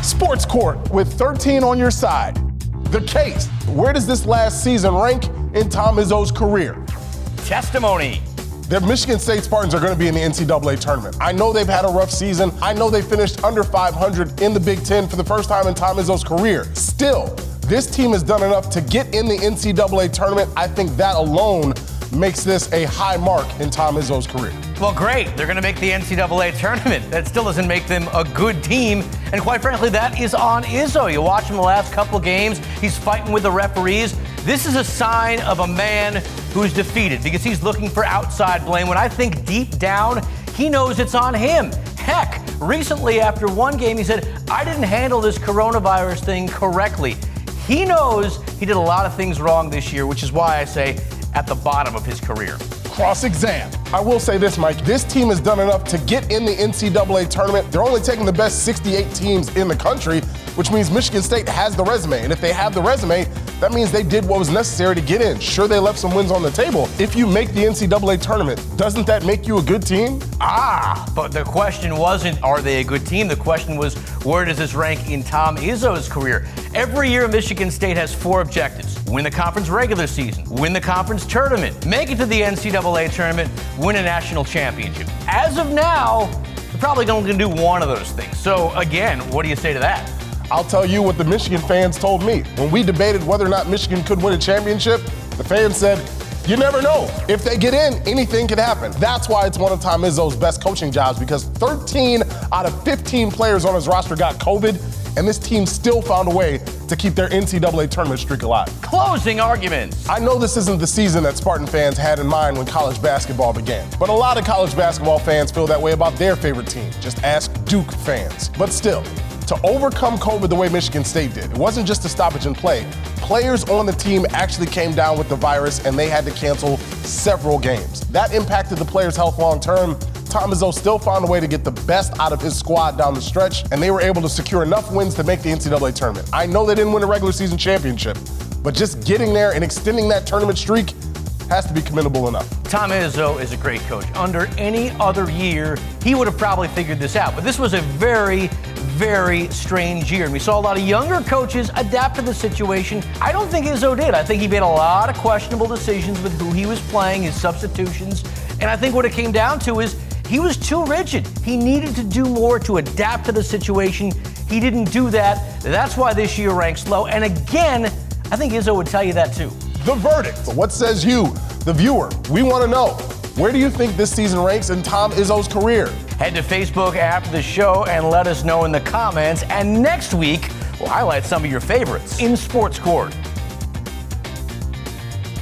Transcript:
Sports Court with 13 on your side. The case. Where does this last season rank in Tom Izzo's career? Testimony. The Michigan State Spartans are going to be in the NCAA tournament. I know they've had a rough season. I know they finished under 500 in the Big Ten for the first time in Tom Izzo's career. Still, this team has done enough to get in the NCAA tournament. I think that alone makes this a high mark in Tom Izzo's career. Well, great. They're going to make the NCAA tournament. That still doesn't make them a good team. And quite frankly, that is on Izzo. You watch him the last couple games. He's fighting with the referees. This is a sign of a man who's defeated because he's looking for outside blame when I think deep down he knows it's on him. Heck, recently after one game he said, I didn't handle this coronavirus thing correctly. He knows he did a lot of things wrong this year, which is why I say at the bottom of his career. Cross-exam. I will say this, Mike. This team has done enough to get in the NCAA tournament. They're only taking the best 68 teams in the country, which means Michigan State has the resume. And if they have the resume, that means they did what was necessary to get in. Sure, they left some wins on the table. If you make the NCAA tournament, doesn't that make you a good team? But the question wasn't, are they a good team? The question was, where does this rank in Tom Izzo's career? Every year, Michigan State has 4 objectives. Win the conference regular season, win the conference tournament, make it to the NCAA tournament, win a national championship. As of now, they're probably only going to do one of those things. So again, what do you say to that? I'll tell you what the Michigan fans told me. When we debated whether or not Michigan could win a championship, the fans said, you never know. If they get in, anything can happen. That's why it's one of Tom Izzo's best coaching jobs, because 13 out of 15 players on his roster got COVID, and this team still found a way to keep their NCAA tournament streak alive. Closing arguments. I know this isn't the season that Spartan fans had in mind when college basketball began, but a lot of college basketball fans feel that way about their favorite team. Just ask Duke fans. But still, to overcome COVID the way Michigan State did, it wasn't just a stoppage in play. Players on the team actually came down with the virus and they had to cancel several games. That impacted the players' health long term. Tom Izzo still found a way to get the best out of his squad down the stretch, and they were able to secure enough wins to make the NCAA tournament. I know they didn't win a regular season championship, but just getting there and extending that tournament streak has to be commendable enough. Tom Izzo is a great coach. Under any other year, he would have probably figured this out. But this was a very, very strange year. And we saw a lot of younger coaches adapt to the situation. I don't think Izzo did. I think he made a lot of questionable decisions with who he was playing, his substitutions. And I think what it came down to is he was too rigid. He needed to do more to adapt to the situation. He didn't do that. That's why this year ranks low. And again, I think Izzo would tell you that too. The verdict. What says you, the viewer? We want to know. Where do you think this season ranks in Tom Izzo's career? Head to Facebook after the show and let us know in the comments. And next week, we'll highlight some of your favorites in Sports Court.